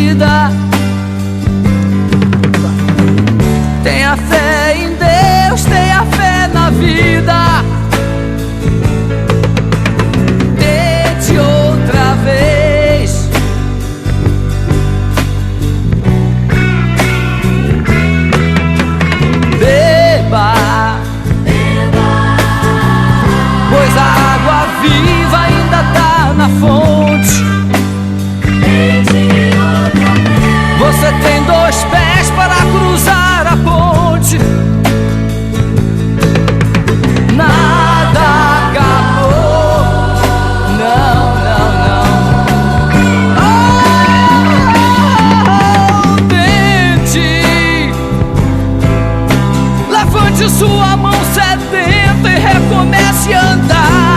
vida. Tenha fé em Deus, tenha fé na vida. Tente outra vez. Beba, pois a água viva ainda tá na fonte. Você tem 2 pés para cruzar a ponte. Nada acabou. Não, não, não. Tente. Levante sua mão sedenta e recomece a andar.